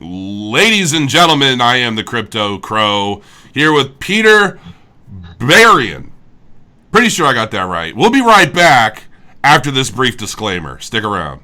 Ladies and gentlemen, I am the Crypto Crow, here with Peter Baraian. Pretty sure I got that right. We'll be right back after this brief disclaimer. Stick around.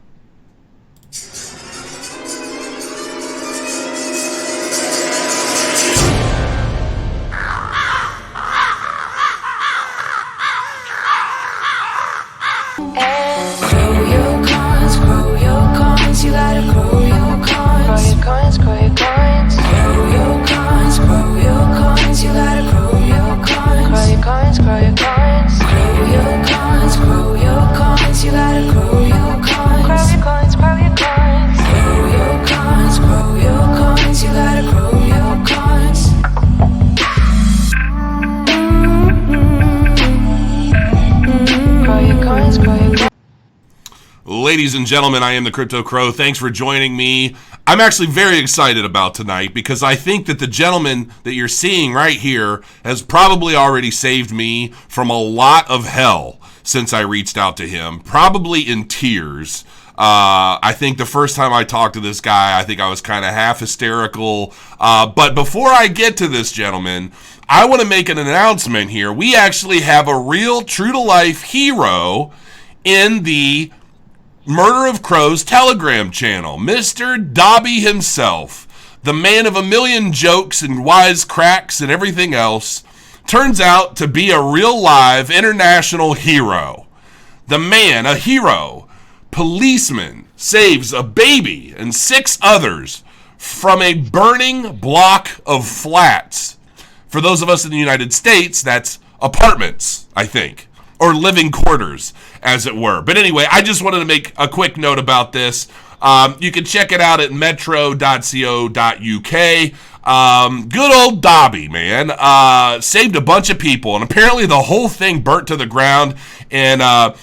You gotta grow your coins. Grow your coins, grow your coins. Grow your coins, grow your coins. You gotta grow your coins. Grow your coins, grow your coins. Grow your coins, grow your coins. You gotta grow your coins. Grow your coins, grow your coins. Grow your coins, grow your coins. You gotta grow your coins. Grow your coins, grow your coins. Ladies and gentlemen, I am the Crypto Crow. Thanks for joining me. I'm actually very excited about tonight because I think that the gentleman that you're seeing right here has probably already saved me from a lot of hell since I reached out to him, probably in tears. I think the first time I talked to this guy, I think I was kind of half hysterical. But before I get to this gentleman, I want to make an announcement here. We actually have a real true-to-life hero in the Murder of Crows Telegram channel, Mr. Dobby himself, the man of a million jokes and wise cracks and everything else, turns out to be a real live international hero. The man, a hero, policeman, saves a baby and 6 others from a burning block of flats. For those of us in the United States, that's apartments, I think, or living quarters, as it were. But anyway, I just wanted to make a quick note about this. You can check it out at metro.co.uk. Good old Dobby, man. Saved a bunch of people, and apparently the whole thing burnt to the ground. And I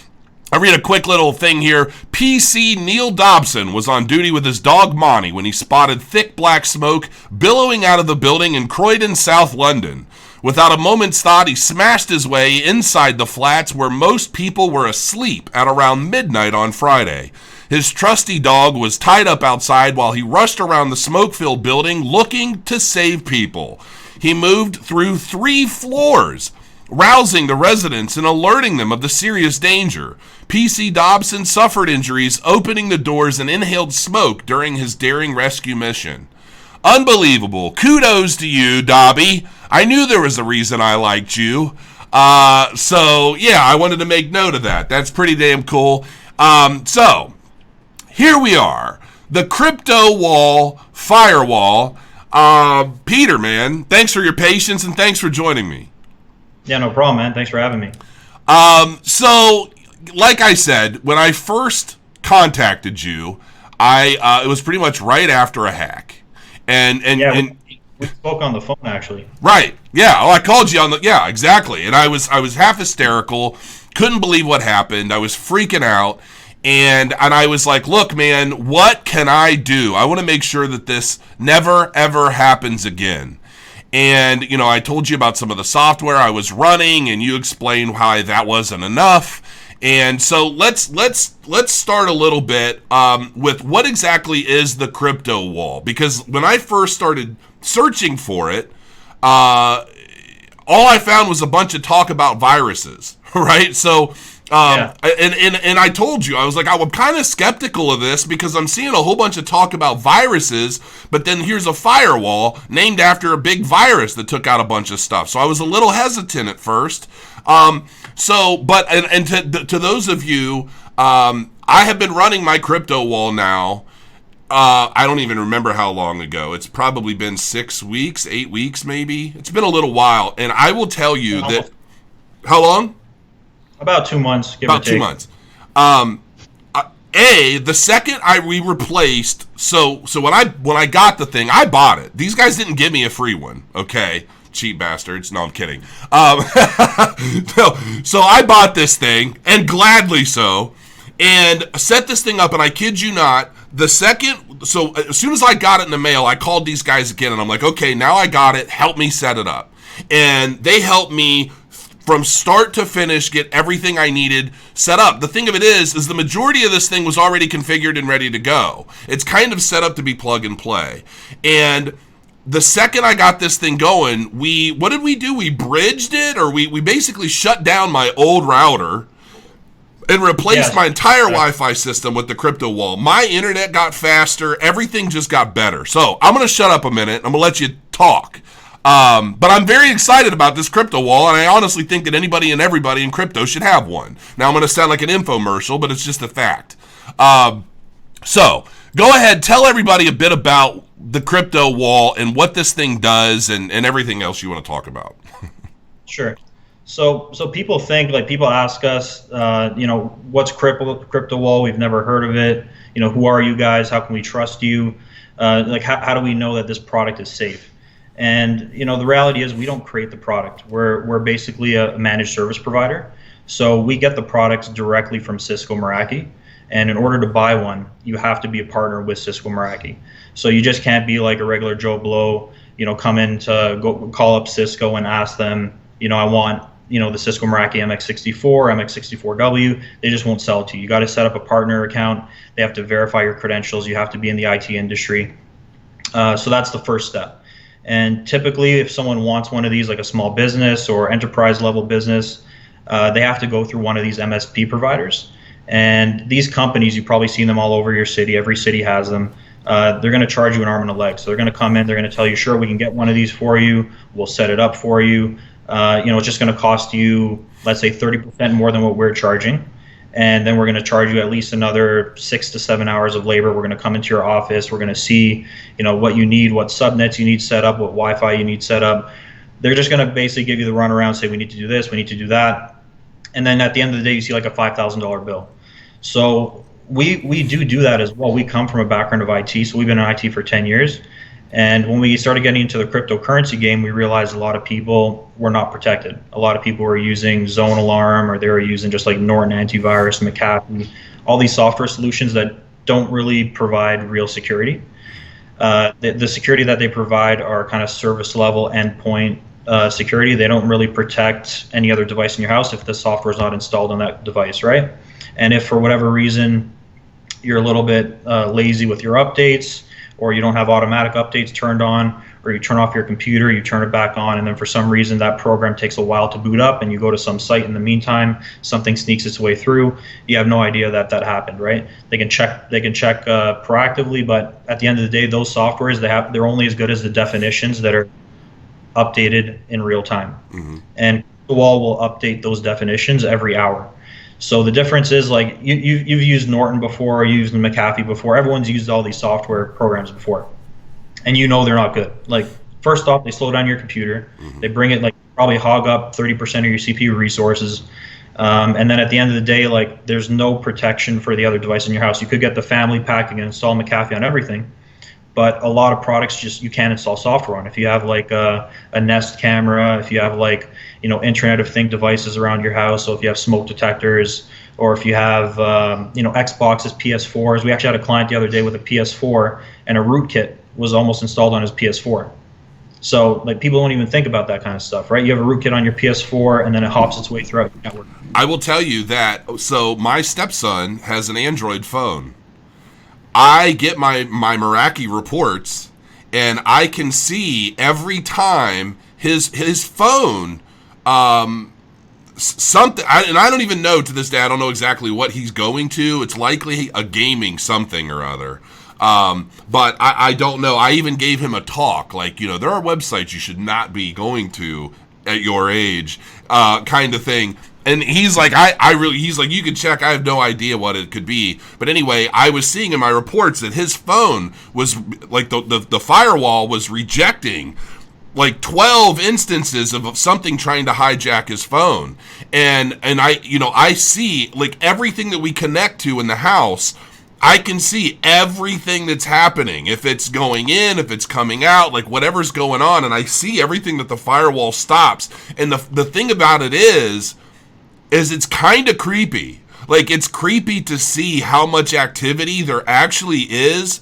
read a quick little thing here. PC Neil Dobson was on duty with his dog Monty when he spotted thick black smoke billowing out of the building in Croydon, South London. Without a moment's thought, he smashed his way inside the flats where most people were asleep at around midnight on Friday. His trusty dog was tied up outside while he rushed around the smoke-filled building looking to save people. He moved through 3 floors, rousing the residents and alerting them of the serious danger. PC Dobson suffered injuries opening the doors and inhaled smoke during his daring rescue mission. Unbelievable. Kudos to you, Dobby. I knew there was a reason I liked you. So, yeah, I wanted to make note of that. That's pretty damn cool. So, here we are. The CryptoWall FireWall. Peter, man, thanks for your patience and thanks for joining me. Yeah, no problem, man. Thanks for having me. So, like I said, when I first contacted you, it was pretty much right after a hack. And we spoke on the phone, actually. Right. Yeah. Oh, I called you on the. Yeah, exactly. And I was half hysterical. Couldn't believe what happened. I was freaking out. And I was like, look, man, what can I do? I want to make sure that this never, ever happens again. And, you know, I told you about some of the software I was running, and you explained why that wasn't enough. And so let's start a little bit with what exactly is the CryptoWall, because when I first started searching for it, all I found was a bunch of talk about viruses, right? So, and I told you, I was like, I'm kind of skeptical of this because I'm seeing a whole bunch of talk about viruses, but then here's a firewall named after a big virus that took out a bunch of stuff. So I was a little hesitant at first. To those of you, I have been running my CryptoWall now. I don't even remember how long ago. It's probably been 6 weeks, 8 weeks, maybe. It's been a little while. And I will tell you that, how long? About 2 months, give or take. About 2 months. The second we replaced, so when I got the thing, I bought it. These guys didn't give me a free one, okay? Cheap bastards. No, I'm kidding. So I bought this thing, and gladly so, and set this thing up, and I kid you not, as soon as I got it in the mail, I called these guys again, and I'm like, okay, now I got it. Help me set it up. And they helped me from start to finish, get everything I needed set up. The thing of it is the majority of this thing was already configured and ready to go. It's kind of set up to be plug and play. And the second I got this thing going, what did we do? We bridged it, or we basically shut down my old router and replaced my entire Wi-Fi system with the CryptoWall. My internet got faster. Everything just got better. So I'm going to shut up a minute. I'm going to let you talk. But I'm very excited about this CryptoWall, and I honestly think that anybody and everybody in crypto should have one. Now, I'm going to sound like an infomercial, but it's just a fact. So go ahead, tell everybody a bit about the CryptoWall and what this thing does and everything else you want to talk about. Sure. So people think, like, people ask us, what's CryptoWall? We've never heard of it. Who are you guys? How can we trust you? How do we know that this product is safe? And the reality is we don't create the product. We're basically a managed service provider. So we get the products directly from Cisco Meraki. And in order to buy one, you have to be a partner with Cisco Meraki. So you just can't be like a regular Joe Blow, come in to go call up Cisco and ask them, I want, the Cisco Meraki MX64, MX64W. They just won't sell it to you. You got to set up a partner account. They have to verify your credentials. You have to be in the IT industry. So that's the first step. And typically, if someone wants one of these, like a small business or enterprise level business, they have to go through one of these MSP providers. And these companies, you've probably seen them all over your city. Every city has them. They're going to charge you an arm and a leg. So they're going to come in. They're going to tell you, sure, we can get one of these for you. We'll set it up for you. It's just going to cost you, let's say, 30% more than what we're charging. And then we're going to charge you at least another 6 to 7 hours of labor. We're going to come into your office. We're going to see, what you need, what subnets you need set up, what Wi-Fi you need set up. They're just going to basically give you the runaround, say, we need to do this, we need to do that. And then at the end of the day, you see like a $5,000 bill. So we do that as well. We come from a background of IT, so we've been in IT for 10 years. And when we started getting into the cryptocurrency game, we realized a lot of people were not protected. A lot of people were using Zone Alarm, or they were using just like Norton antivirus, McAfee, all these software solutions that don't really provide real security. The security that they provide are kind of service level endpoint security. They don't really protect any other device in your house if the software is not installed on that device, right? And if for whatever reason you're a little bit lazy with your updates, or you don't have automatic updates turned on, or you turn off your computer, you turn it back on, and then for some reason that program takes a while to boot up, and you go to some site in the meantime, something sneaks its way through, you have no idea that happened, right? They can check proactively, but at the end of the day, those softwares, they're only as good as the definitions that are updated in real time. Mm-hmm. And CryptoWall will update those definitions every hour. So the difference is, like, you've used Norton before, you used McAfee before, everyone's used all these software programs before, and they're not good. Like, first off, they slow down your computer, they bring it, like, probably hog up 30% of your CPU resources, and then at the end of the day, like, there's no protection for the other device in your house. You could get the family pack, you can install McAfee on everything, but a lot of products you can't install software on. If you have like a Nest camera, if you have like, Internet of Things devices around your house, so if you have smoke detectors, or if you have, Xboxes, PS4s. We actually had a client the other day with a PS4, and a rootkit was almost installed on his PS4. So, like, people don't even think about that kind of stuff, right? You have a rootkit on your PS4, and then it hops its way throughout your network. I will tell you that, so my stepson has an Android phone. I get my Meraki reports, and I can see every time his phone, something, and I don't even know to this day, I don't know exactly what he's going to. It's likely a gaming something or other. But I don't know. I even gave him a talk, like, there are websites you should not be going to at your age, kind of thing. And he's like, he's like, you can check. I have no idea what it could be. But anyway, I was seeing in my reports that his phone was like the firewall was rejecting like 12 instances of something trying to hijack his phone. And I see like everything that we connect to in the house. I can see everything that's happening, if it's going in, if it's coming out, like whatever's going on, and I see everything that the firewall stops. And the thing about it is it's kind of creepy. Like, it's creepy to see how much activity there actually is.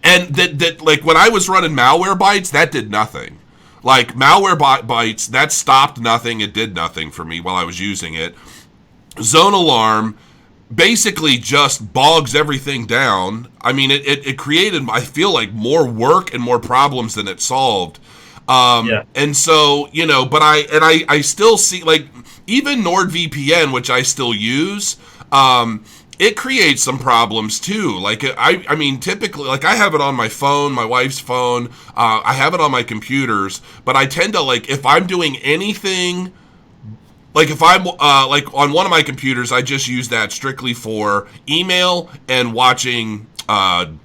And that like when I was running Malwarebytes, that did nothing. Like Malwarebytes, that stopped nothing. It did nothing for me while I was using it. Zone Alarm basically just bogs everything down. I mean, it created, I feel like, more work and more problems than it solved. And so, you know, but I still see, like, even NordVPN, which I still use, it creates some problems too. Like, I mean, typically, like, I have it on my phone, my wife's phone, I have it on my computers, but I tend to, like, if I'm doing anything, like, if I'm, like, on one of my computers, I just use that strictly for email and watching, oh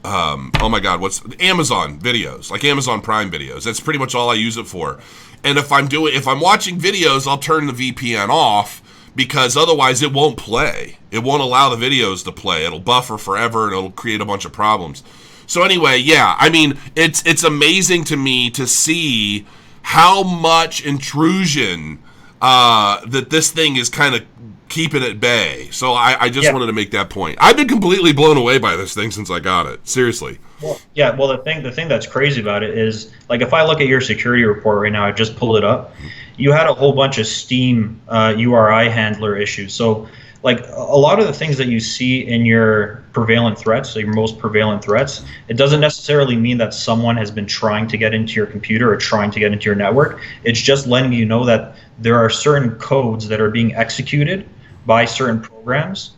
my God, what's Amazon videos, like Amazon Prime videos. That's pretty much all I use it for. And if I'm watching videos, I'll turn the VPN off, because otherwise it won't play. It won't allow the videos to play. It'll buffer forever and it'll create a bunch of problems. So anyway, yeah, I mean, it's amazing to me to see how much intrusion that this thing is kind of keeping at bay. So I just wanted to make that point. I've been completely blown away by this thing since I got it. Seriously. Well, yeah. Well, the thing that's crazy about it is, like, if I look at your security report right now, I just pulled it up. You had a whole bunch of Steam URI handler issues. So, like, a lot of the things that you see in your prevalent threats, so your most prevalent threats, it doesn't necessarily mean that someone has been trying to get into your computer or trying to get into your network. It's just letting you know that there are certain codes that are being executed by certain programs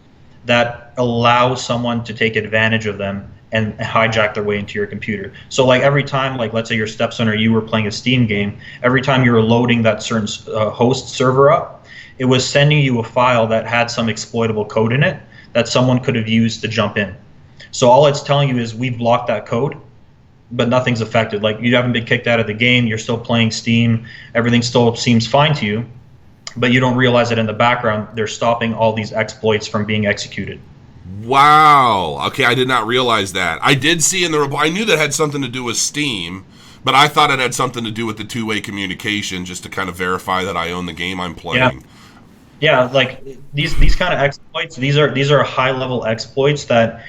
that allow someone to take advantage of them and hijack their way into your computer. So, like, every time, like, let's say your stepson or you were playing a Steam game, every time you were loading that certain host server up, it was sending you a file that had some exploitable code in it that someone could have used to jump in. So all it's telling you is, we've blocked that code, but nothing's affected. Like, you haven't been kicked out of the game, you're still playing Steam, everything still seems fine to you, but you don't realize that in the background they're stopping all these exploits from being executed. Wow. Okay, I did not realize that. I did see in the report, I knew that had something to do with Steam, but I thought it had something to do with the two-way communication, just to kind of verify that I own the game I'm playing. Yeah, like, these kind of exploits, these are high-level exploits that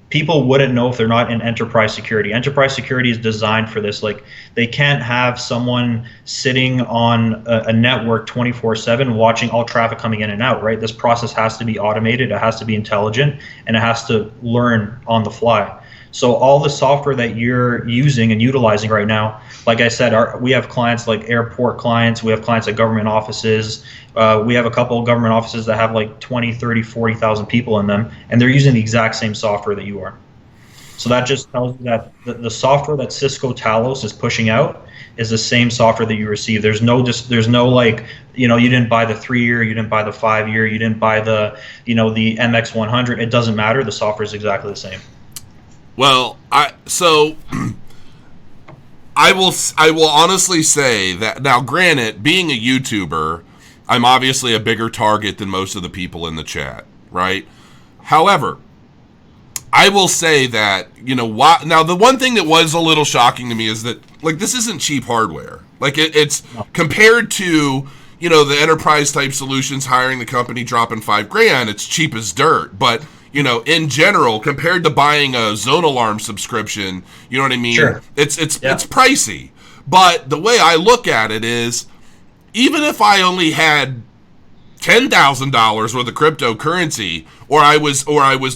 people wouldn't know if they're not in enterprise security. Enterprise security is designed for this. Like, they can't have someone sitting on a network 24/7 watching all traffic coming in and out, right? This process has to be automated, it has to be intelligent, and it has to learn on the fly. So all the software that you're using and utilizing right now, like I said, we have clients like airport clients, we have clients at government offices, we have a couple of government offices that have like 20, 30, 40,000 people in them, and they're using the exact same software that you are. So that just tells you that the software that Cisco Talos is pushing out is the same software that you receive. There's no like, you know, you didn't buy the 3-year, you didn't buy the 5-year, you didn't buy the, you know, the MX100. It doesn't matter. The software is exactly the same. Well, I will honestly say that, now, granted, being a YouTuber, I'm obviously a bigger target than most of the people in the chat, right? However, I will say that, you know, now the one thing that was a little shocking to me is that, like, this isn't cheap hardware. Like, it's compared to, you know, the enterprise type solutions, hiring the company, dropping $5,000, it's cheap as dirt. But, you know, in general, compared to buying a Zone Alarm subscription, you know what I mean? Sure. It's pricey. But the way I look at it is, even if I only had $10,000 worth of cryptocurrency, or I was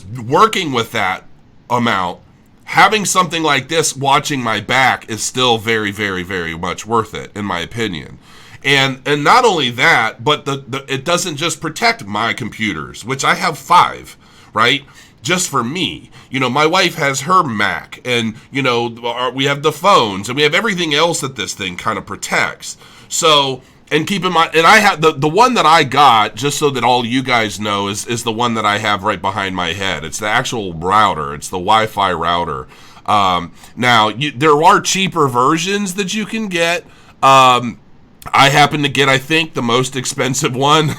working with that amount, having something like this watching my back is still very, very, very much worth it, in my opinion. And not only that, but it doesn't just protect my computers, which I have 5, right? Just for me. You know, my wife has her Mac, and, you know, we have the phones, and we have everything else that this thing kind of protects. So, and keep in mind, and I have the one that I got, just so that all you guys know, is the one that I have right behind my head. It's the actual router. It's the Wi-Fi router. Now, there are cheaper versions that you can get. I happen to get, I think, the most expensive one.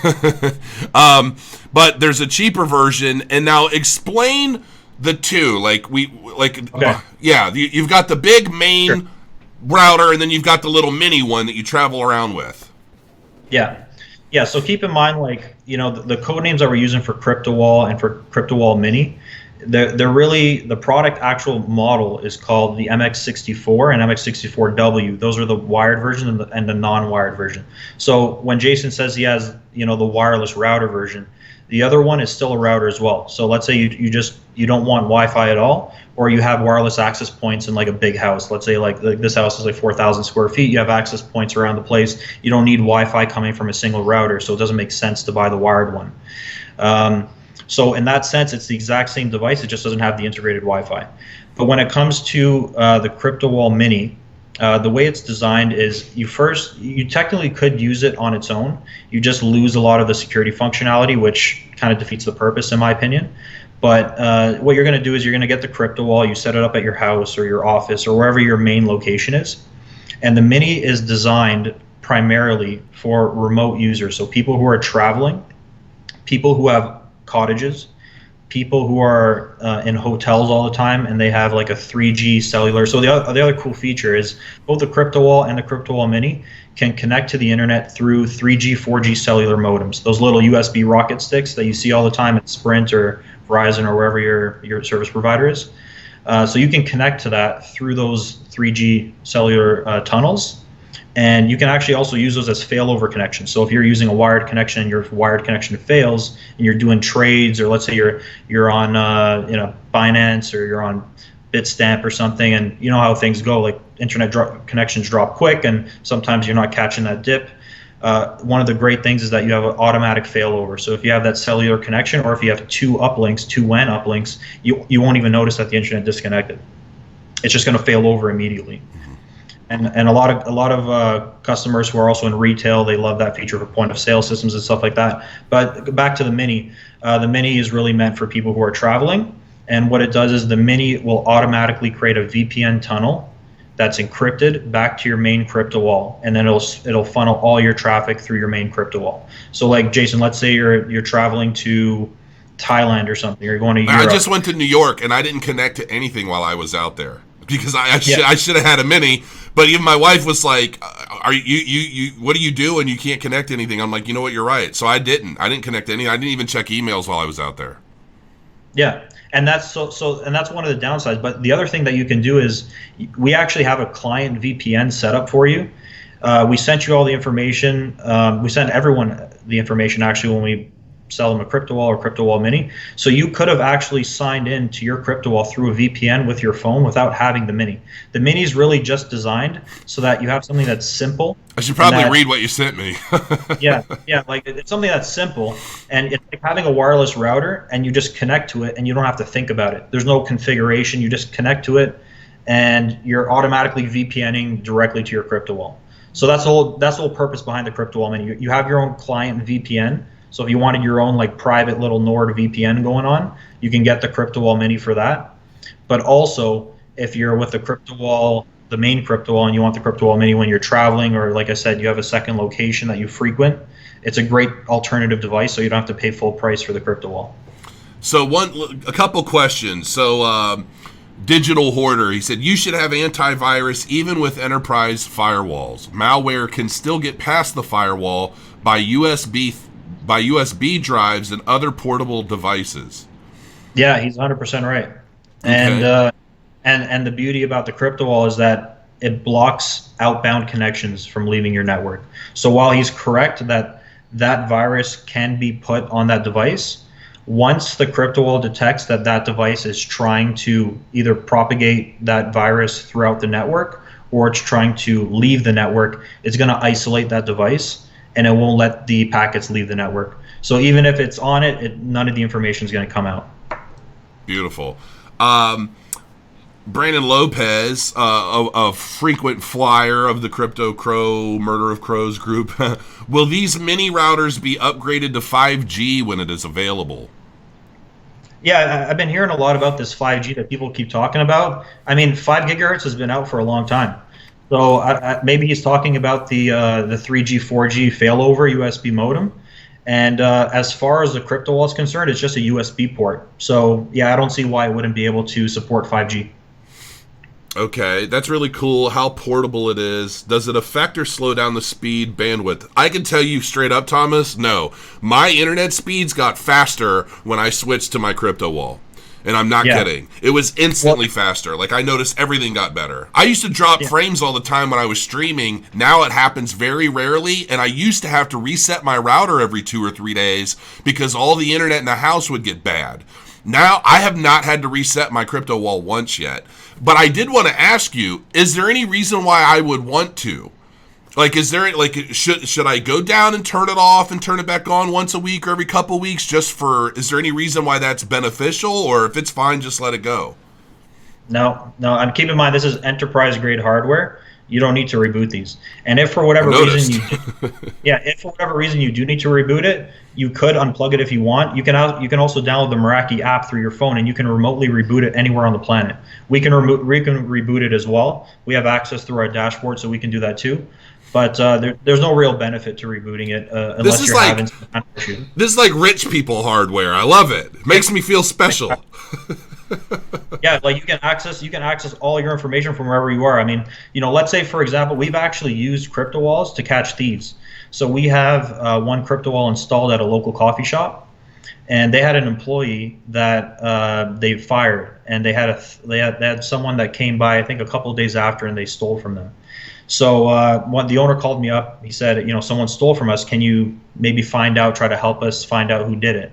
But there's a cheaper version. And now explain the two. Okay. Yeah, you've got the big main router, and then you've got the little mini one that you travel around with. Yeah. So keep in mind, like, you know, the code names that we're using for CryptoWall and for CryptoWall Mini, They're really, the product actual model is called the MX64 and MX64W. Those are the wired version and the non-wired version. So when Jason says he has, the wireless router version, the other one is still a router as well. So let's say you don't want Wi-Fi at all, or you have wireless access points in like a big house. Let's say like this house is like 4,000 square feet. You have access points around the place. You don't need Wi-Fi coming from a single router, so it doesn't make sense to buy the wired one. So in that sense, it's the exact same device. It just doesn't have the integrated Wi-Fi. But when it comes to the CryptoWall Mini, the way it's designed is you technically could use it on its own. You just lose a lot of the security functionality, which kind of defeats the purpose, in my opinion. But what you're going to do is you're going to get the CryptoWall, you set it up at your house or your office or wherever your main location is. And the Mini is designed primarily for remote users, so people who are traveling, people who have cottages, people who are in hotels all the time and they have like a 3G cellular. So the other cool feature is both the CryptoWall and the CryptoWall Mini can connect to the internet through 3G, 4G cellular modems. Those little USB rocket sticks that you see all the time at Sprint or Verizon or wherever your service provider is. So you can connect to that through those 3G cellular tunnels. And you can actually also use those as failover connections. So if you're using a wired connection and your wired connection fails, and you're doing trades, or let's say you're on Binance or you're on Bitstamp or something, and you know how things go, like internet connections drop quick, and sometimes you're not catching that dip. One of the great things is that you have an automatic failover. So if you have that cellular connection, or if you have two WAN uplinks, you won't even notice that the internet disconnected. It's just going to fail over immediately. And a lot of customers who are also in retail, they love that feature for point of sale systems and stuff like that. But back to the Mini is really meant for people who are traveling. And what it does is the Mini will automatically create a VPN tunnel that's encrypted back to your main CryptoWall, and then it'll funnel all your traffic through your main CryptoWall. So like Jason, let's say you're traveling to Thailand or something. You're going to Europe. I just went to New York and I didn't connect to anything while I was out there because I should have had a Mini. But even my wife was like, "Are you what do you do and you can't connect to anything?" I'm like, "You know what? You're right." So I didn't connect to anything. I didn't even check emails while I was out there. Yeah, and that's and that's one of the downsides. But the other thing that you can do is we actually have a client VPN set up for you. We sent you all the information. We sent everyone the information actually when we sell them a CryptoWall or CryptoWall Mini. So you could have actually signed in to your CryptoWall through a VPN with your phone without having the Mini. The Mini is really just designed so that you have something that's simple. I should probably read what you sent me. yeah, like it's something that's simple, and it's like having a wireless router, and you just connect to it, and you don't have to think about it. There's no configuration. You just connect to it, and you're automatically VPNing directly to your CryptoWall. So that's the whole purpose behind the CryptoWall Mini. You have your own client VPN. So if you wanted your own like private little Nord VPN going on, you can get the CryptoWall Mini for that. But also, if you're with the CryptoWall, the main CryptoWall, and you want the CryptoWall Mini when you're traveling, or like I said, you have a second location that you frequent, it's a great alternative device, so you don't have to pay full price for the CryptoWall. So a couple questions. So Digital Hoarder, he said, you should have antivirus even with enterprise firewalls. Malware can still get past the firewall by USB drives and other portable devices. Yeah, he's 100% right. Okay. And the beauty about the CryptoWall is that it blocks outbound connections from leaving your network. So while he's correct that that virus can be put on that device, once the CryptoWall detects that that device is trying to either propagate that virus throughout the network or it's trying to leave the network, it's going to isolate that device, and it won't let the packets leave the network. So even if it's on it, none of the information is going to come out. Beautiful. Brandon Lopez, a frequent flyer of the Crypto Crow Murder of Crows group, will these mini routers be upgraded to 5G when it is available? Yeah, I've been hearing a lot about this 5G that people keep talking about. I mean, 5 gigahertz has been out for a long time. So maybe he's talking about the 3G, 4G failover USB modem. And as far as the CryptoWall is concerned, it's just a USB port. So yeah, I don't see why it wouldn't be able to support 5G. Okay, that's really cool. How portable it is. Does it affect or slow down the speed, bandwidth? I can tell you straight up, Thomas, no. My internet speeds got faster when I switched to my CryptoWall. And I'm not kidding. It was instantly faster. Like, I noticed everything got better. I used to drop frames all the time when I was streaming. Now it happens very rarely, and I used to have to reset my router every 2 or 3 days because all the internet in the house would get bad. Now, I have not had to reset my CryptoWall once yet. But I did want to ask you, is there any reason why I would want to? Like, is there, like, should I go down and turn it off and turn it back on once a week or every couple weeks just for, is there any reason why that's beneficial? Or if it's fine, just let it go? No, and keep in mind, this is enterprise-grade hardware. You don't need to reboot these. And if for whatever reason you do need to reboot it, you could unplug it if you want. You can also download the Meraki app through your phone, and you can remotely reboot it anywhere on the planet. We can reboot it as well. We have access through our dashboard, so we can do that too. But there's no real benefit to rebooting it unless you're having some kind of issue. This is like rich people hardware. I love it. It makes me feel special. Yeah, like you can access all your information from wherever you are. I mean, let's say, for example, we've actually used CryptoWalls to catch thieves. So we have one CryptoWall installed at a local coffee shop, and they had an employee that they fired, and they had someone that came by, I think, a couple of days after, and they stole from them. So when the owner called me up, he said, someone stole from us. Can you maybe try to help us find out who did it?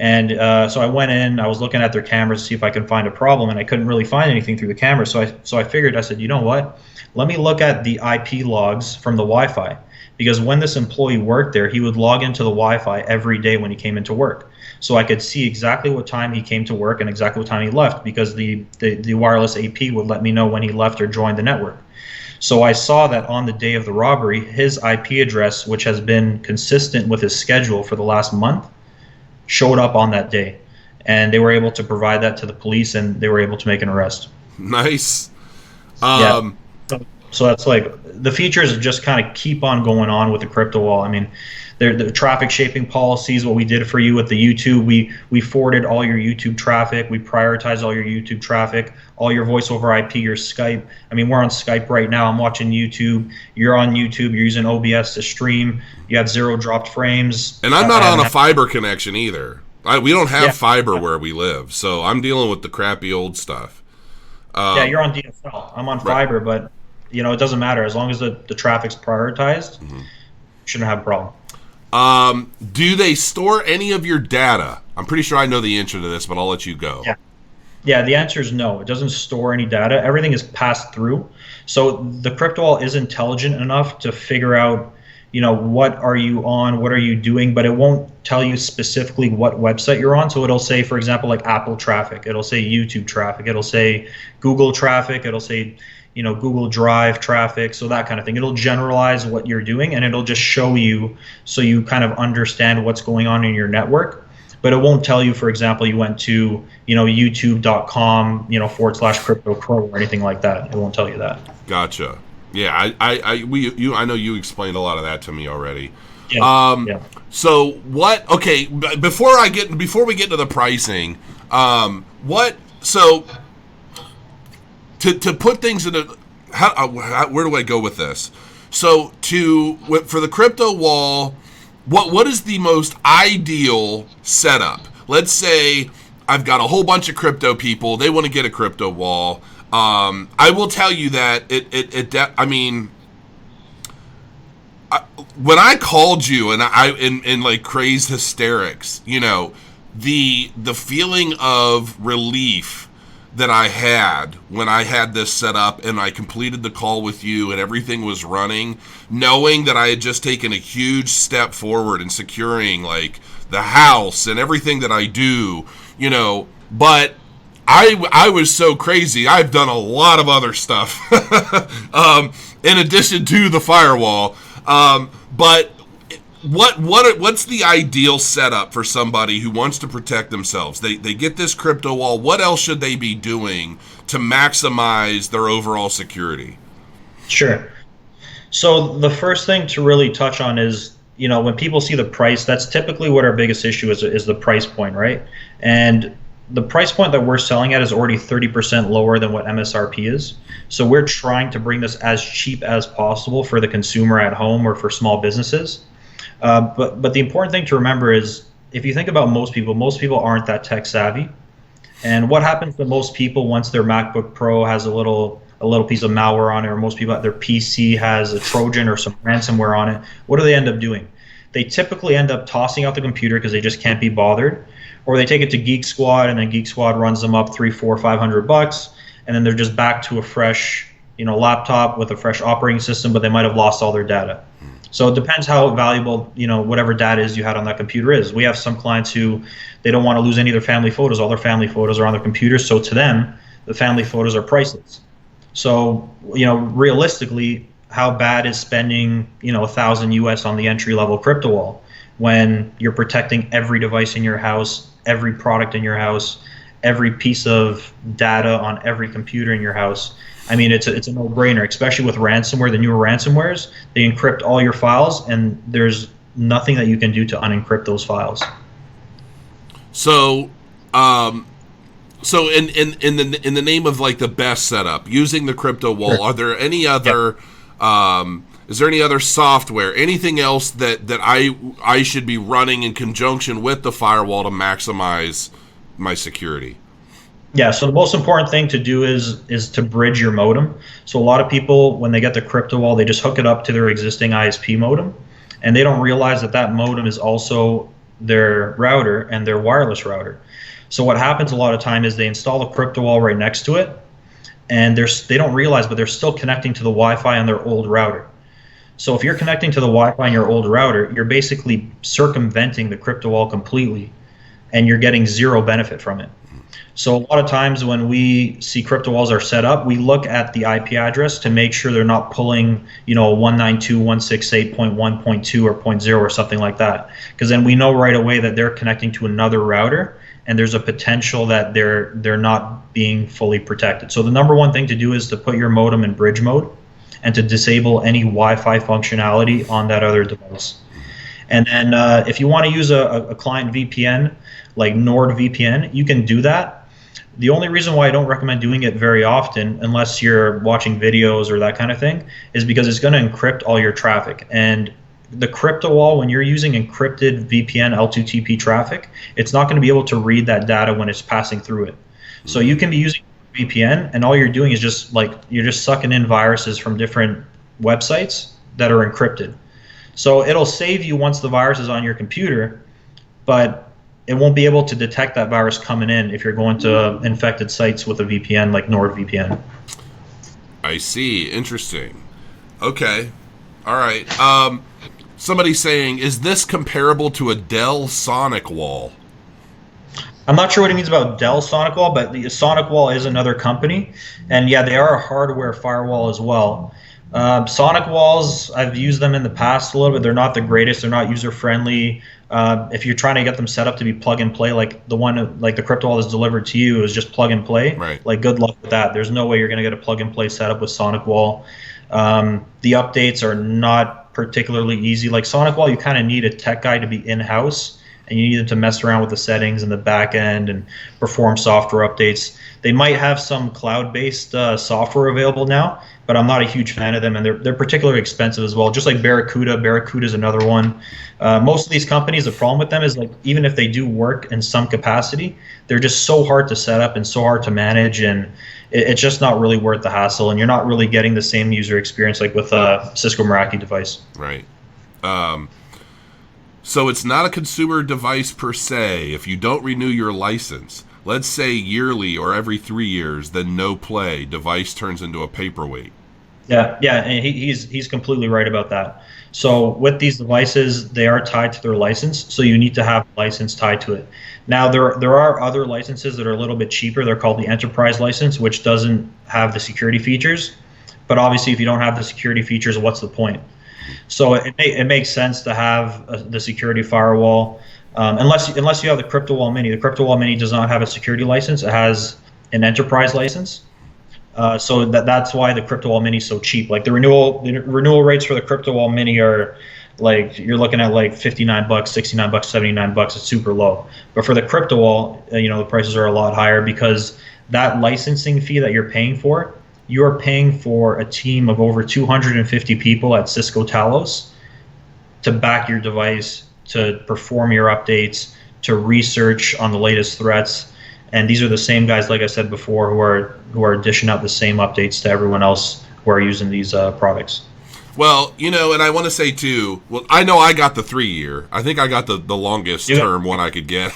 And so I went in, I was looking at their cameras to see if I could find a problem, and I couldn't really find anything through the camera. So I figured, I said, you know what? Let me look at the IP logs from the Wi-Fi. Because when this employee worked there, he would log into the Wi-Fi every day when he came into work. So I could see exactly what time he came to work and exactly what time he left, because the wireless AP would let me know when he left or joined the network. So I saw that on the day of the robbery, his IP address, which has been consistent with his schedule for the last month, showed up on that day. And they were able to provide that to the police, and they were able to make an arrest. Nice. So that's like, the features just kind of keep on going on with the CryptoWall. I mean, the traffic shaping policies, what we did for you with the YouTube, we forwarded all your YouTube traffic, we prioritized all your YouTube traffic, all your voice over IP, your Skype. I mean, we're on Skype right now, I'm watching YouTube, you're on YouTube, you're using OBS to stream, you have 0 dropped frames. And I'm not on a fiber connection either. We don't have fiber where we live, so I'm dealing with the crappy old stuff. Yeah, you're on DSL, I'm on fiber, but it doesn't matter. As long as the traffic's prioritized, shouldn't have a problem. Do they store any of your data? I'm pretty sure I know the answer to this, but I'll let you go. Yeah, the answer is no. It doesn't store any data. Everything is passed through. So the CryptoWall is intelligent enough to figure out, what are you on, what are you doing, but it won't tell you specifically what website you're on. So it'll say, for example, like Apple traffic. It'll say YouTube traffic. It'll say Google traffic. It'll say Google Drive traffic, so that kind of thing. It'll generalize what you're doing, and it'll just show you so you kind of understand what's going on in your network. But it won't tell you, for example, you went to youtube.com /CryptoCrow or anything like that. It won't tell you that. Gotcha. Yeah, I know you explained a lot of that to me already. Yeah. So what? Okay, before we get to the pricing, To put things in where do I go with this? So for the CryptoWall, what is the most ideal setup? Let's say I've got a whole bunch of crypto people. They want to get a CryptoWall. I will tell you that when I called you and in like crazed hysterics, the feeling of relief that I had when I had this set up and I completed the call with you and everything was running, knowing that I had just taken a huge step forward in securing like the house and everything that I do, but I was so crazy. I've done a lot of other stuff in addition to the firewall. But what's the ideal setup for somebody who wants to protect themselves? They get this CryptoWall. What else should they be doing to maximize their overall security? Sure. So the first thing to really touch on is, when people see the price, that's typically what our biggest issue is the price point, right? And the price point that we're selling at is already 30% lower than what MSRP is. So we're trying to bring this as cheap as possible for the consumer at home or for small businesses. But the important thing to remember is, if you think about most people aren't that tech savvy. And what happens to most people once their MacBook Pro has a little piece of malware on it, or most people, their PC has a Trojan or some ransomware on it, what do they end up doing? They typically end up tossing out the computer because they just can't be bothered, or they take it to Geek Squad, and then Geek Squad runs them up $300, $400, $500, and then they're just back to a fresh, laptop with a fresh operating system, but they might have lost all their data. So it depends how valuable, whatever data is you had on that computer is. We have some clients who they don't want to lose any of their family photos. All their family photos are on their computers, so to them, the family photos are priceless. So, realistically, how bad is spending, $1,000 US on the entry-level CryptoWall when you're protecting every device in your house, every product in your house, every piece of data on every computer in your house? I mean, it's a no-brainer, especially with ransomware. The newer ransomwares, they encrypt all your files, and there's nothing that you can do to unencrypt those files. So, so in the name of like the best setup, using the CryptoWall, Sure. are there any other is there any other software, anything else that I should be running in conjunction with the firewall to maximize my security? Yeah, so the most important thing to do is to bridge your modem. So a lot of people, when they get the CryptoWall, they just hook it up to their existing ISP modem, and they don't realize that modem is also their router and their wireless router. So what happens a lot of time is they install the CryptoWall right next to it, and they don't realize, but they're still connecting to the Wi-Fi on their old router. So if you're connecting to the Wi-Fi on your old router, you're basically circumventing the CryptoWall completely, and you're getting zero benefit from it. So a lot of times when we see CryptoWalls are set up, we look at the IP address to make sure they're not pulling, 192.168.1.2 or 0.0 or something like that. Because then we know right away that they're connecting to another router, and there's a potential that they're not being fully protected. So the number one thing to do is to put your modem in bridge mode and to disable any Wi-Fi functionality on that other device. And then if you want to use a client VPN like NordVPN, you can do that. The only reason why I don't recommend doing it very often, unless you're watching videos or that kind of thing, is because it's going to encrypt all your traffic. And the CryptoWall, when you're using encrypted VPN L2TP traffic, it's not going to be able to read that data when it's passing through it. So you can be using VPN, and all you're doing is you're just sucking in viruses from different websites that are encrypted. So it'll save you once the virus is on your computer, but it won't be able to detect that virus coming in if you're going to infected sites with a VPN like NordVPN. I see. Interesting. Okay. All right. Somebody's saying, is this comparable to a Dell SonicWall? I'm not sure what he means about Dell SonicWall, but the SonicWall is another company, and yeah, they are a hardware firewall as well. SonicWalls, I've used them in the past a little bit. They're not the greatest. They're not user friendly. If you're trying to get them set up to be plug and play, like the CryptoWall that's delivered to you is just plug and play. Right. Like, good luck with that. There's no way you're going to get a plug and play setup with SonicWall. The updates are not particularly easy. Like SonicWall, you kind of need a tech guy to be in-house, and you need them to mess around with the settings and the back end and perform software updates. They might have some cloud-based software available now, but I'm not a huge fan of them, and they're particularly expensive as well. Just like Barracuda. Barracuda is another one. Most of these companies, the problem with them is, like, even if they do work in some capacity, they're just so hard to set up and so hard to manage, and it's just not really worth the hassle, and you're not really getting the same user experience like with a Cisco Meraki device. Right. So it's not a consumer device per se. If you don't renew your license, let's say yearly or every 3 years, then no play, device turns into a paperweight. Yeah, and he's completely right about that. So with these devices, they are tied to their license, so you need to have a license tied to it. Now, there are other licenses that are a little bit cheaper. They're called the enterprise license, which doesn't have the security features. But obviously, if you don't have the security features, what's the point? So it makes sense to have the security firewall, unless you have the CryptoWall Mini. The CryptoWall Mini does not have a security license. It has an enterprise license. So that's why the CryptoWall Mini is so cheap. Like the renewal rates for the CryptoWall Mini are, like, you're looking at like $59, $69, $79. It's super low. But for the CryptoWall, the prices are a lot higher, because that licensing fee that you're paying for, you're paying for a team of over 250 people at Cisco Talos to back your device, to perform your updates, to research on the latest threats. And these are the same guys, like I said before, who are dishing out the same updates to everyone else who are using these products. Well, and I want to say too, I know I got the 3-year. I think I got the longest term one I could get.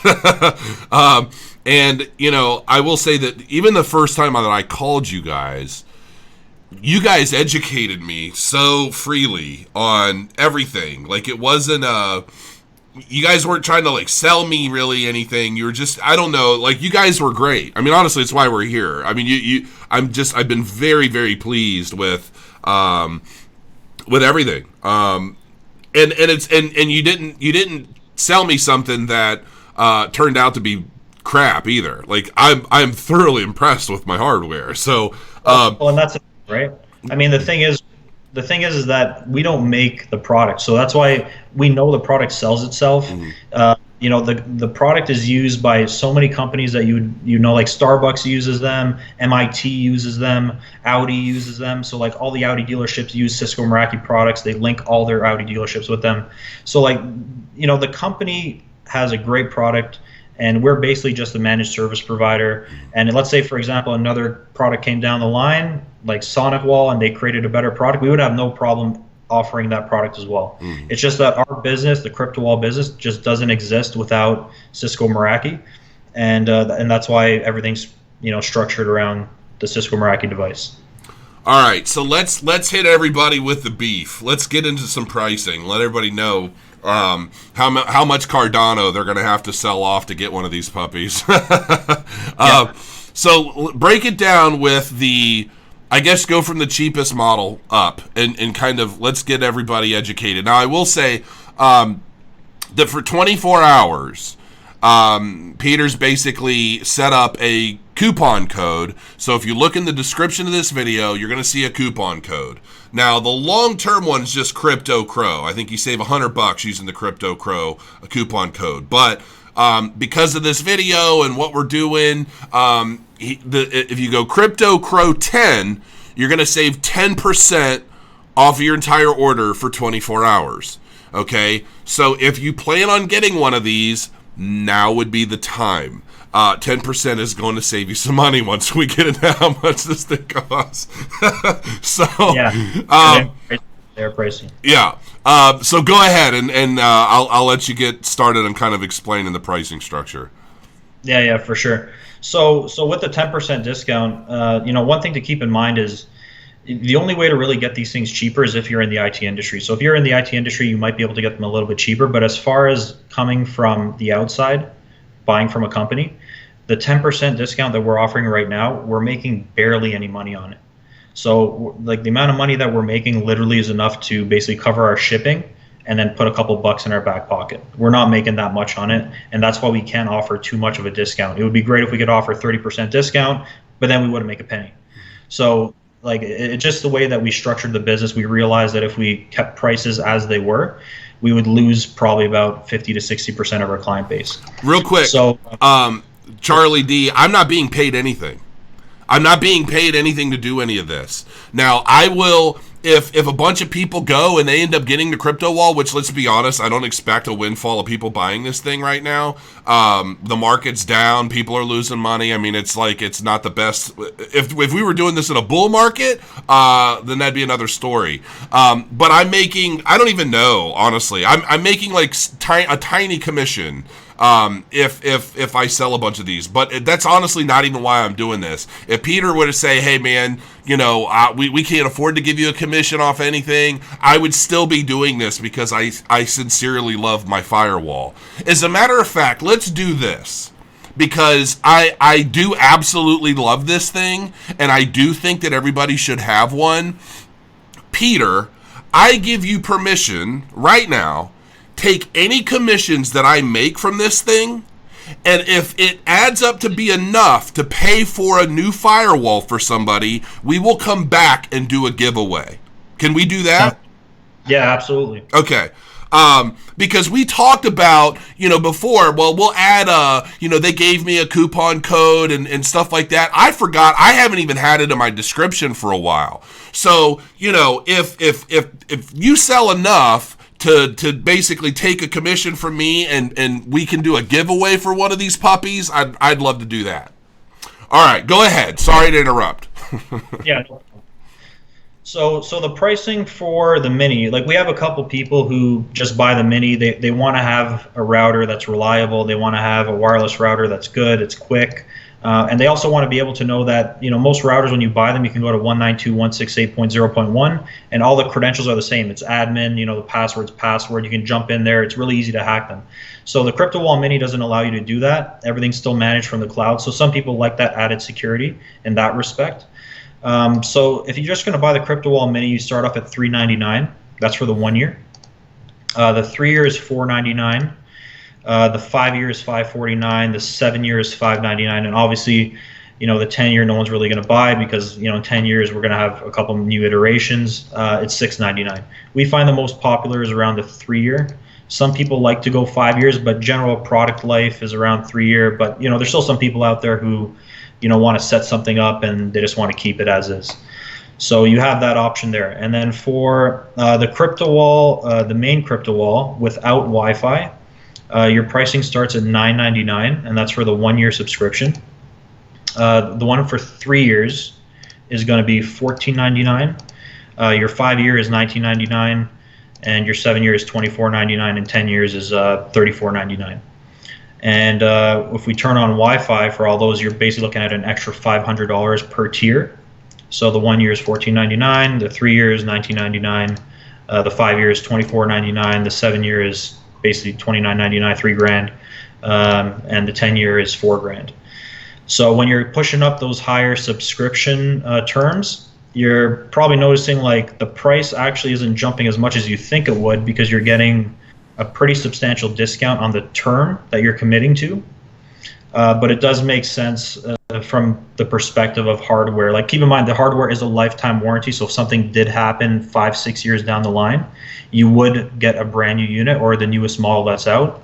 And, I will say that even the first time that I called you guys educated me so freely on everything. Like, it wasn't you guys weren't trying to like sell me really anything. You were just, I don't know, like, you guys were great. I mean, honestly, it's why we're here. I mean, I've been very, very pleased with everything. And you didn't sell me something that turned out to be crap either. Like, I'm thoroughly impressed with my hardware. So well, and that's it, right? I mean, the thing is that we don't make the product, so that's why we know the product sells itself. The product is used by so many companies that like Starbucks uses them, MIT uses them, Audi uses them. So like all the Audi dealerships use Cisco Meraki products. They link all their Audi dealerships with them. So like, the company has a great product, and we're basically just a managed service provider. And let's say, for example, another product came down the line, like SonicWall, and they created a better product, we would have no problem offering that product as well. It's just that our business, the CryptoWall business, just doesn't exist without Cisco Meraki, and that's why everything's structured around the Cisco Meraki device. All right, so let's hit everybody with the beef. Let's get into some pricing. Let everybody know how much Cardano they're going to have to sell off to get one of these puppies. So break it down with I guess go from the cheapest model up and kind of let's get everybody educated. Now, I will say that for 24 hours, Peter's basically set up a coupon code. So if you look in the description of this video, you're going to see a coupon code. Now, the long-term one is just Crypto Crow. I think you save $100 using the Crypto Crow coupon code. But because of this video and what we're doing, if you go Crypto Crow 10, you're going to save 10% off your entire order for 24 hours. Okay? So if you plan on getting one of these, now would be the time. 10% is going to save you some money once we get into how much this thing costs. So they're pricing. Yeah. So go ahead and I'll let you get started on kind of explaining the pricing structure. Yeah, for sure. So with the 10% discount, one thing to keep in mind is the only way to really get these things cheaper is if you're in the IT industry. So if you're in the IT industry, you might be able to get them a little bit cheaper. But as far as coming from the outside, buying from a company, the 10% discount that we're offering right now, we're making barely any money on it. So like the amount of money that we're making literally is enough to basically cover our shipping and then put a couple bucks in our back pocket. We're not making that much on it, and that's why we can't offer too much of a discount. It would be great if we could offer 30% discount, but then we wouldn't make a penny. So like it's just the way that we structured the business. We realized that if we kept prices as they were, we would lose probably about 50 to 60% of our client base. Real quick, so Charlie D, I'm not being paid anything. I'm not being paid anything to do any of this. Now, I will, if a bunch of people go and they end up getting the CryptoWall, which, let's be honest, I don't expect a windfall of people buying this thing right now. The market's down. People are losing money. I mean, it's like it's not the best. If we were doing this in a bull market, then that'd be another story. But I'm making, I don't even know, honestly. I'm making like a tiny commission if I sell a bunch of these. But that's honestly not even why I'm doing this. If Peter were to say, hey, man, we can't afford to give you a commission off anything, I would still be doing this because I sincerely love my firewall. As a matter of fact, let's do this. Because I do absolutely love this thing, and I do think that everybody should have one. Peter, I give you permission right now. Take any commissions that I make from this thing, and if it adds up to be enough to pay for a new firewall for somebody, we will come back and do a giveaway. Can we do that? Yeah, absolutely. Okay. Because we talked about, before, well, we'll add they gave me a coupon code and stuff like that. I forgot. I haven't even had it in my description for a while. So, if you sell enough to basically take a commission from me and we can do a giveaway for one of these puppies, I'd love to do that. All right, go ahead. Sorry to interrupt. Yeah. So the pricing for the Mini, like we have a couple people who just buy the Mini. They want to have a router that's reliable. They want to have a wireless router that's good. It's quick. And they also want to be able to know that, most routers, when you buy them, you can go to 192.168.0.1, and all the credentials are the same. It's admin, the password's password. You can jump in there. It's really easy to hack them. So the CryptoWall Mini doesn't allow you to do that. Everything's still managed from the cloud. So some people like that added security in that respect. So if you're just going to buy the CryptoWall Mini, you start off at $399. That's for the 1 year. The 3 year is $499. The 5 year is $549. The 7 year is $599. And obviously, the 10 year no one's really going to buy because, in 10 years we're going to have a couple new iterations. It's $699. We find the most popular is around the 3 year. Some people like to go 5 years, but general product life is around 3 year. But, there's still some people out there who, want to set something up and they just want to keep it as is. So you have that option there. And then for the CryptoWall, the main CryptoWall without Wi-Fi, your pricing starts at $999, and that's for the 1 year subscription. The one for 3 years is going to be $14.99. Your 5 year is $19.99, and your 7 year is $24.99, and 10 years is $34.99. And if we turn on Wi-Fi for all those, you're basically looking at an extra $500 per tier. So the 1 year is $14.99, the 3 year is $19.99, the 5 year is $24.99, the 7 year is basically $29.99, $3,000, and the 10 year is $4,000. So when you're pushing up those higher subscription terms, you're probably noticing like the price actually isn't jumping as much as you think it would because you're getting a pretty substantial discount on the term that you're committing to. But it does make sense from the perspective of hardware. Like, keep in mind, the hardware is a lifetime warranty, so if something did happen 5-6 years down the line, you would get a brand new unit or the newest model that's out.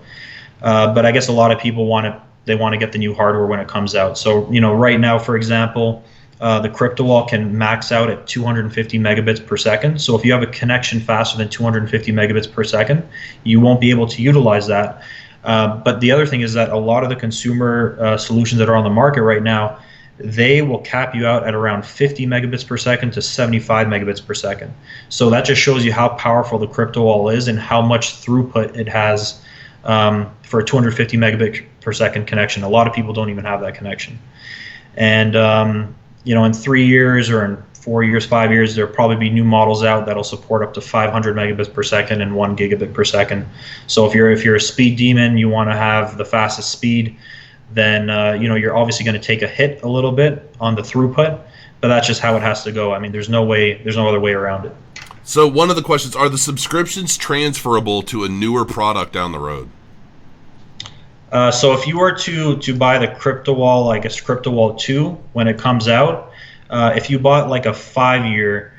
But I guess a lot of people want to get the new hardware when it comes out. So right now, for example, the CryptoWall can max out at 250 megabits per second. So if you have a connection faster than 250 megabits per second, you won't be able to utilize that. But the other thing is that a lot of the consumer solutions that are on the market right now, they will cap you out at around 50 megabits per second to 75 megabits per second. So that just shows you how powerful the CryptoWall is and how much throughput it has for a 250 megabit per second connection. A lot of people don't even have that connection. And in 3 years or in 4 years, 5 years, there'll probably be new models out that'll support up to 500 megabits per second and 1 gigabit per second. So if you're a speed demon, you want to have the fastest speed, then you're obviously going to take a hit a little bit on the throughput, but that's just how it has to go. I mean, there's no other way around it. So one of the questions, are the subscriptions transferable to a newer product down the road? So if you were to buy the CryptoWall, I guess CryptoWall 2, when it comes out, if you bought like a 5 year,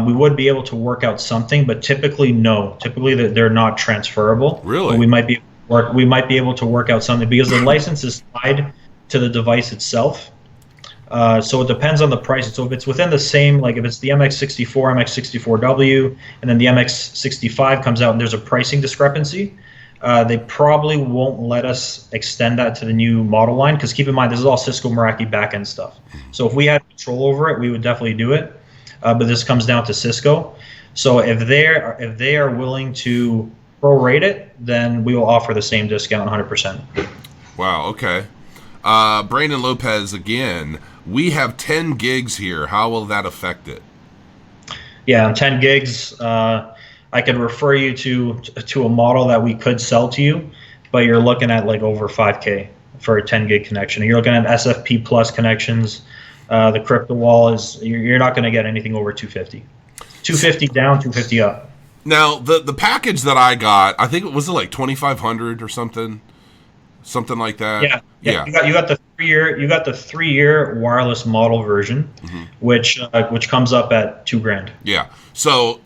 we would be able to work out something, but typically no. Typically they're not transferable. Really? But we might be able to work out something because the license is tied to the device itself. So it depends on the price. So if it's within the same, like if it's the MX64, MX64W, and then the MX65 comes out and there's a pricing discrepancy, they probably won't let us extend that to the new model line because keep in mind, this is all Cisco Meraki backend stuff. So if we had control over it, we would definitely do it. But this comes down to Cisco. So if they are willing to prorate it, then we will offer the same discount 100%. Wow, okay. Brandon Lopez again. We have 10 gigs here. How will that affect it? Yeah, 10 gigs. I could refer you to a model that we could sell to you, but you're looking at like over $5K for a 10 gig connection. You're looking at SFP plus connections. The CryptoWall is you're not going to get anything over 250. 250 down, 250 up. Now the package that I got, I think it was like 2,500 or something like that. Yeah. You got the 3 year. You got the 3 year wireless model version, which comes up at $2,000. Yeah. So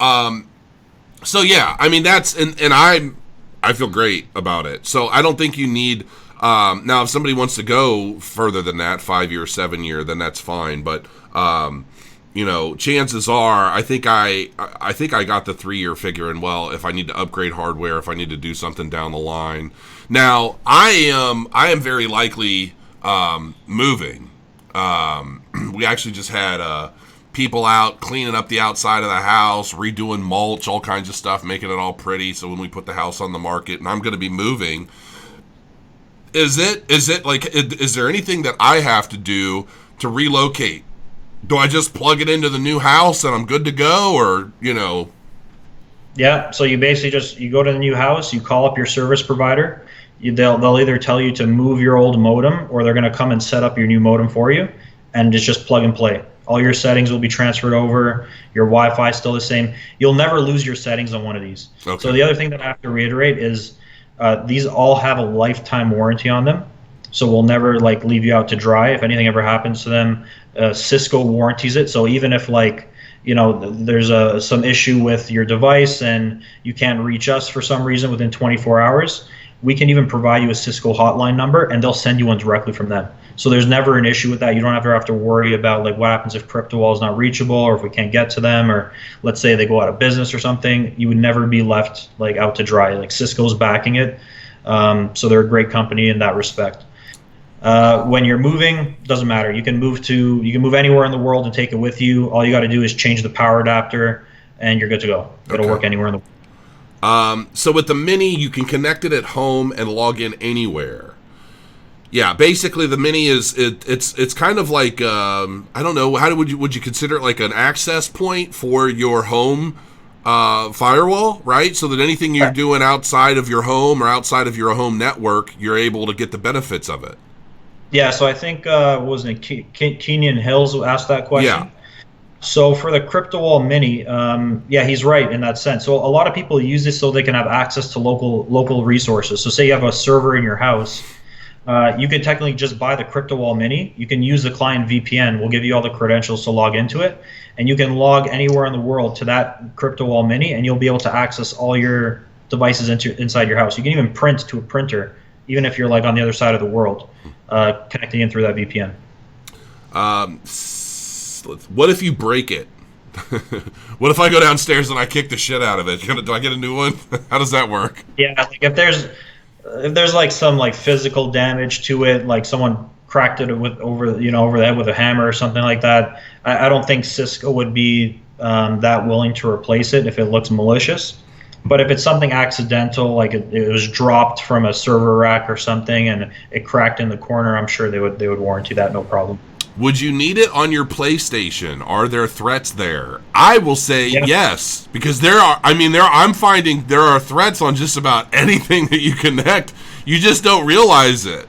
yeah, I mean that's and I feel great about it. So I don't think you need now if somebody wants to go further than that, 5 year, 7 year, then that's fine. But chances are, I think I got the 3-year figure in. Well, if I need to upgrade hardware, if I need to do something down the line. Now, I am very likely moving. We actually just had people out cleaning up the outside of the house, redoing mulch, all kinds of stuff, making it all pretty. So when we put the house on the market, and I'm going to be moving. Is there anything that I have to do to relocate? Do I just plug it into the new house and I'm good to go, or Yeah, so you basically you go to the new house, you call up your service provider. They'll either tell you to move your old modem, or they're going to come and set up your new modem for you, and it's just plug and play. All your settings will be transferred over. Your Wi-Fi is still the same. You'll never lose your settings on one of these. Okay. So the other thing that I have to reiterate is these all have a lifetime warranty on them. So we'll never leave you out to dry. If anything ever happens to them, Cisco warranties it. So even if there's some issue with your device and you can't reach us for some reason within 24 hours, we can even provide you a Cisco hotline number, and they'll send you one directly from them. So there's never an issue with that. You don't ever have to worry about what happens if CryptoWall is not reachable, or if we can't get to them, or let's say they go out of business or something. You would never be left out to dry. Cisco's backing it, so they're a great company in that respect. When you're moving, doesn't matter. You can move anywhere in the world and take it with you. All you got to do is change the power adapter, and you're good to go. It'll work anywhere in the world. So with the Mini, you can connect it at home and log in anywhere. Yeah, basically the Mini it's kind of like I don't know, would you consider it like an access point for your home firewall, right? So that anything you're doing outside of your home or outside of your home network, you're able to get the benefits of it. Yeah, so I think Kenyon Hills asked that question. Yeah. So for the CryptoWall Mini, he's right in that sense. So a lot of people use this so they can have access to local resources. So say you have a server in your house, you could technically just buy the CryptoWall Mini. You can use the client VPN. We'll give you all the credentials to log into it, and you can log anywhere in the world to that CryptoWall Mini, and you'll be able to access all your devices inside your house. You can even print to a printer, even if you're on the other side of the world, connecting in through that VPN. What if you break it? What if I go downstairs and I kick the shit out of it? Do I get a new one? How does that work? Yeah, if there's some physical damage to it, someone cracked it over the head with a hammer or something like that, I don't think Cisco would be that willing to replace it if it looks malicious. But if it's something accidental, it was dropped from a server rack or something and it cracked in the corner, I'm sure they would warranty that, no problem. Would you need it on your PlayStation? Are there threats there? I will say yes, because I'm finding there are threats on just about anything that you connect. You just don't realize it.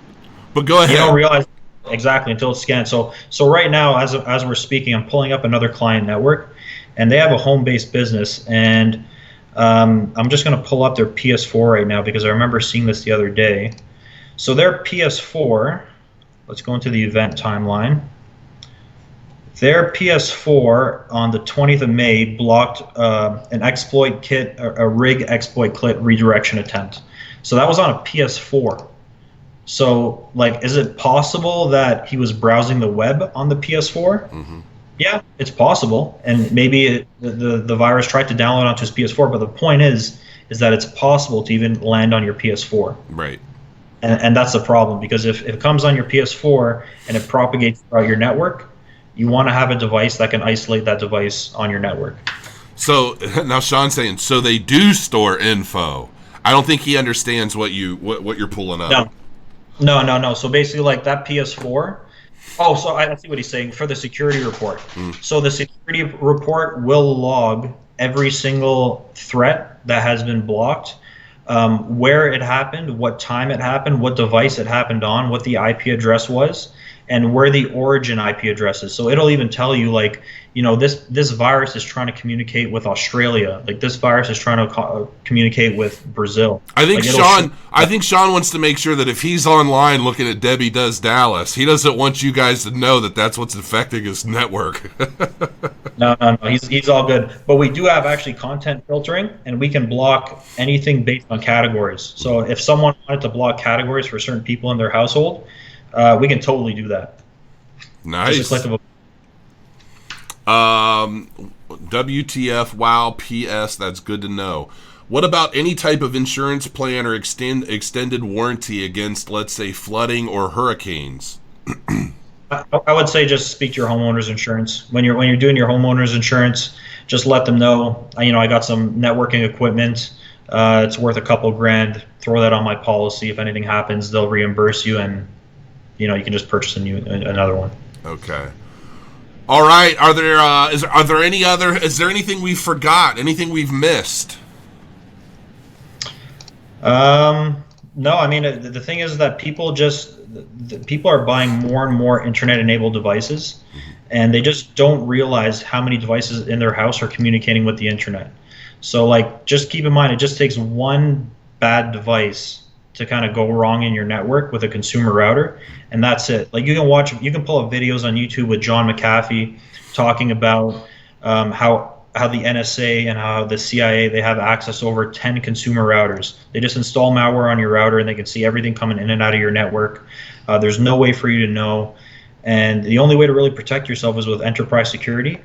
But go ahead. You don't realize exactly until it's scanned. So right now, as we're speaking, I'm pulling up another client network, and they have a home-based business, and I'm just going to pull up their PS4 right now because I remember seeing this the other day. So their PS4, let's go into the event timeline. Their PS4 on the 20th of May blocked an exploit kit, a rig exploit kit redirection attempt. So that was on a PS4. So, is it possible that he was browsing the web on the PS4? Mm-hmm. Yeah, it's possible. And maybe the virus tried to download onto his PS4, but the point is that it's possible to even land on your PS4. Right. And that's the problem, because if it comes on your PS4 and it propagates throughout your network, you want to have a device that can isolate that device on your network. So now Sean's saying, so they do store info. I don't think he understands what you're pulling up. No. So basically, that PS4. Oh, so I see what he's saying for the security report. So the security report will log every single threat that has been blocked, where it happened, what time it happened, what device it happened on, what the IP address was, and where the origin IP address is. So it'll even tell you, this virus is trying to communicate with Australia. This virus is trying to communicate with Brazil. I think Sean wants to make sure that if he's online looking at Debbie Does Dallas, he doesn't want you guys to know that that's what's affecting his network. No. He's all good. But we do have actually content filtering, and we can block anything based on categories. So if someone wanted to block categories for certain people in their household, we can totally do that. Nice. Just a click of WTF, wow, PS, that's good to know. What about any type of insurance plan or extended warranty against, let's say, flooding or hurricanes? I would say just speak to your homeowner's insurance. When you're doing your homeowner's insurance, just let them know, I got some networking equipment. It's worth a couple grand. Throw that on my policy. If anything happens, they'll reimburse you, and you can just purchase another one. Okay. All right. Are there any other? Is there anything we forgot? Anything we've missed? No. I mean, the thing is that people are buying more and more internet-enabled devices, and they just don't realize how many devices in their house are communicating with the internet. So, just keep in mind, it just takes one bad device to kind of go wrong in your network with a consumer router, and that's it. You can pull up videos on YouTube with John McAfee talking about how the NSA and how the CIA, they have access over 10 consumer routers. They just install malware on your router, and they can see everything coming in and out of your network. There's no way for you to know, and the only way to really protect yourself is with enterprise security.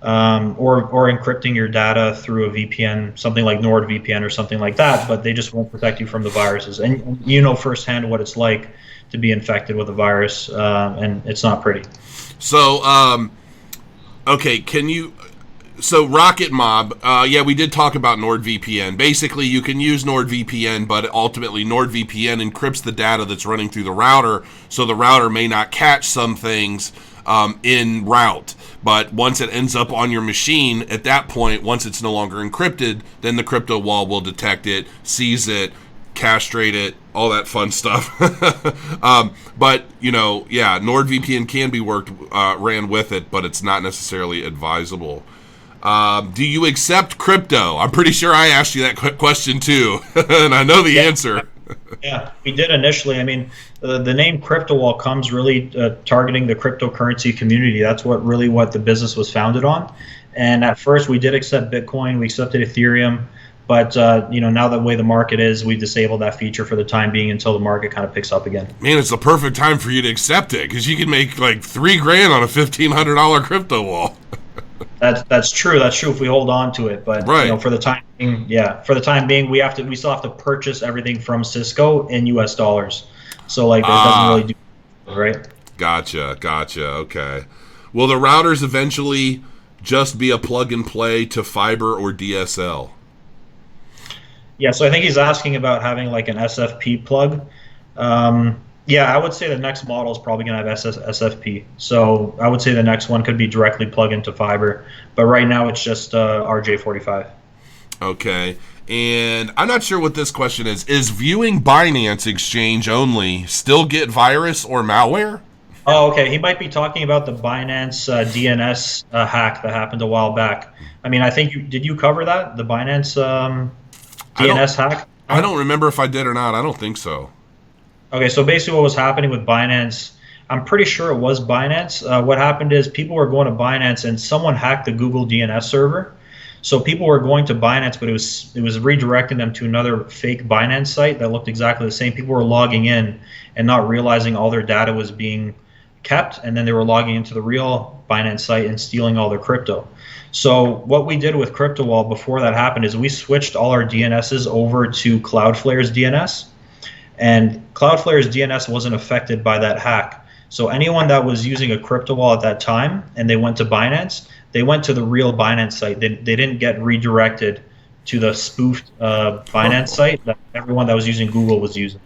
Or encrypting your data through a VPN, something like NordVPN or something like that, but they just won't protect you from the viruses. And you know firsthand what it's like to be infected with a virus, and it's not pretty. So, okay, so Rocket Mob, we did talk about NordVPN. Basically, you can use NordVPN, but ultimately NordVPN encrypts the data that's running through the router, so the router may not catch some things in route. But once it ends up on your machine, at that point, once it's no longer encrypted, then the CryptoWall will detect it, seize it, castrate it, all that fun stuff. But, NordVPN can be ran with it, but it's not necessarily advisable. Do you accept crypto? I'm pretty sure I asked you that question too, and I know the answer. Yeah, we did initially. I mean, the name CryptoWall comes really targeting the cryptocurrency community. That's what the business was founded on. And at first, we did accept Bitcoin, we accepted Ethereum, but now the way the market is, we disabled that feature for the time being until the market kind of picks up again. Man, it's the perfect time for you to accept it, because you can make like $3,000 on a $1,500 CryptoWall. That's true. That's true if we hold on to it. But right. For the time being, we still have to purchase everything from Cisco in US dollars. So it doesn't really do right. Gotcha. Okay. Will the routers eventually just be a plug and play to fiber or DSL? Yeah, so I think he's asking about having like an SFP plug. Yeah, I would say the next model is probably going to have SFP. So I would say the next one could be directly plug into fiber. But right now it's just RJ45. Okay. And I'm not sure what this question is. Is viewing Binance Exchange only still get virus or malware? Oh, okay. He might be talking about the Binance DNS hack that happened a while back. I mean, I think did you cover that? The Binance DNS hack? I don't remember if I did or not. I don't think so. Okay, so basically what was happening with Binance, I'm pretty sure it was Binance. What happened is people were going to Binance and someone hacked the Google DNS server. So people were going to Binance, but it was redirecting them to another fake Binance site that looked exactly the same. People were logging in and not realizing all their data was being kept, and then they were logging into the real Binance site and stealing all their crypto. So what we did with CryptoWall before that happened is we switched all our DNSs over to Cloudflare's DNS. And Cloudflare's DNS wasn't affected by that hack. So anyone that was using a CryptoWall at that time and they went to Binance, they went to the real Binance site. They didn't get redirected to the spoofed Binance site that everyone that was using Google was using.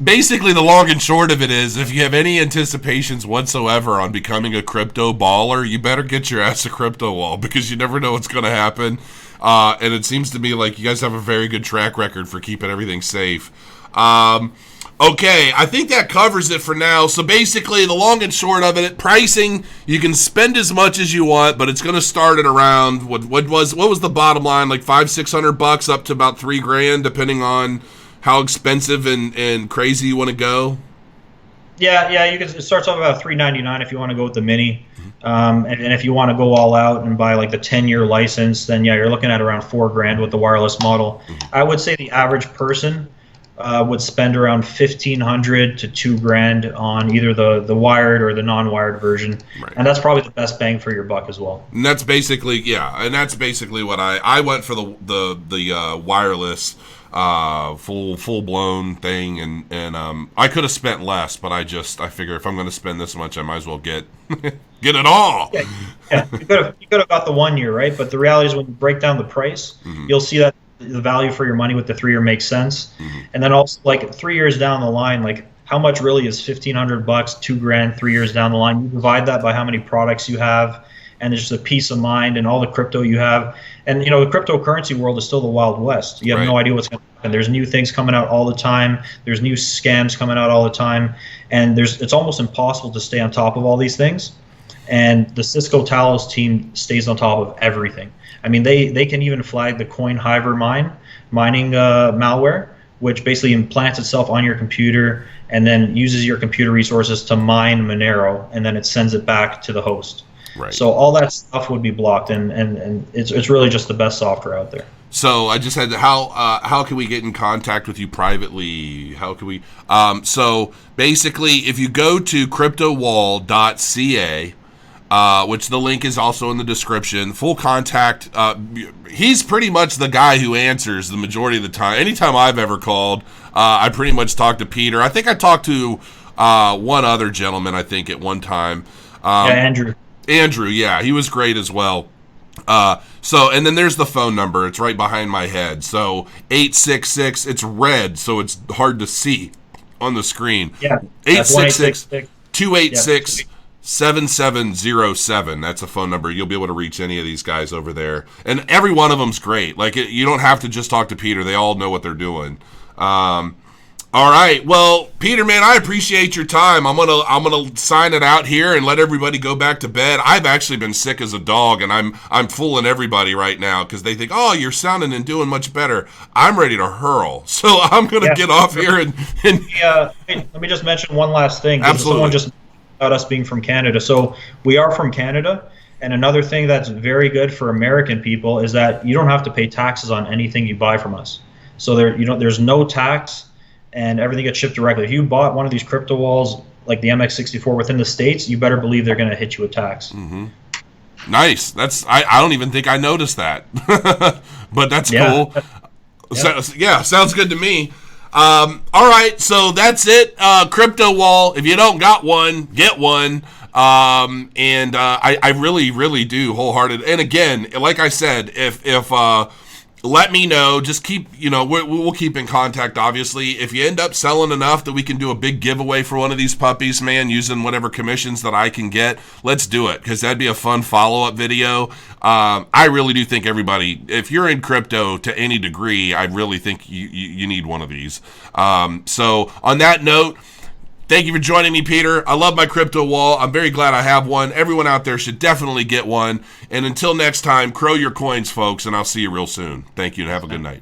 Basically, the long and short of it is, if you have any anticipations whatsoever on becoming a crypto baller, you better get your ass a CryptoWall, because you never know what's going to happen. And it seems to me like you guys have a very good track record for keeping everything safe. Okay, I think that covers it for now. So basically, the long and short of it, pricing, you can spend as much as you want, but it's going to start at around what was the bottom line, like $500-600 up to about $3,000, depending on how expensive and crazy you want to go. Yeah, you can. It starts off about $399 if you want to go with the mini, and if you want to go all out and buy like the 10-year license, then yeah, you're looking at around $4,000 with the wireless model. I would say the average person would spend around $1,500 to $2,000 on either the wired or the non-wired version, Right. and that's probably the best bang for your buck as well. And that's basically what I went for the wireless full blown thing, and I could have spent less, but I figure if I'm going to spend this much, I might as well get get it all. Yeah, you could have got the 1 year, right? But the reality is when you break down the price, you'll see that the value for your money with the 3 year makes sense. And then also, like, 3 years down the line, like, how much really is $1,500, $2,000, 3 years down the line? You divide that by how many products you have, and there's just a peace of mind and all the crypto you have. And the cryptocurrency world is still the Wild West. You have no idea what's going to happen. There's new things coming out all the time. There's new scams coming out all the time, and it's almost impossible to stay on top of all these things. And the Cisco Talos team stays on top of everything. I mean, they can even flag the CoinHiver mining malware, which basically implants itself on your computer and then uses your computer resources to mine Monero, and then it sends it back to the host. Right. So all that stuff would be blocked, and it's really just the best software out there. So I just had to, how can we get in contact with you privately? How can we? So basically, if you go to CryptoWall.ca, which the link is also in the description, full contact. He's pretty much the guy who answers the majority of the time. Anytime I've ever called, I pretty much talk to Peter. I think I talked to one other gentleman, I think, at one time. Andrew. Andrew, yeah, he was great as well. So, and then there's the phone number. It's right behind my head. So 866, it's red, so it's hard to see on the screen. Yeah. 866 286 7707. That's a phone number. You'll be able to reach any of these guys over there. And every one of them's great. Like, you don't have to just talk to Peter. They all know what they're doing. All right. Well, Peter, man, I appreciate your time. I'm gonna sign it out here and let everybody go back to bed. I've actually been sick as a dog, and I'm fooling everybody right now because they think, oh, you're sounding and doing much better. I'm ready to hurl, so I'm gonna get off here and let me just mention one last thing. Absolutely. Someone just about us being from Canada. So we are from Canada, and another thing that's very good for American people is that you don't have to pay taxes on anything you buy from us. So there's no tax, and everything gets shipped directly. If you bought one of these crypto walls like the MX64 within the States, you better believe they're going to hit you with tax. Mm-hmm. Nice. I don't even think I noticed that, but that's cool. So, sounds good to me. All right, so that's it. Crypto wall. If you don't got one, get one. And I really, really do wholehearted. And again, like I said, if let me know. Just keep, we'll keep in contact, obviously. If you end up selling enough that we can do a big giveaway for one of these puppies, man, using whatever commissions that I can get, let's do it, because that'd be a fun follow-up video. I really do think everybody, if you're in crypto to any degree, I really think you need one of these. So on that note, thank you for joining me, Peter. I love my crypto wall. I'm very glad I have one. Everyone out there should definitely get one. And until next time, crow your coins, folks, and I'll see you real soon. Thank you, and have a good night.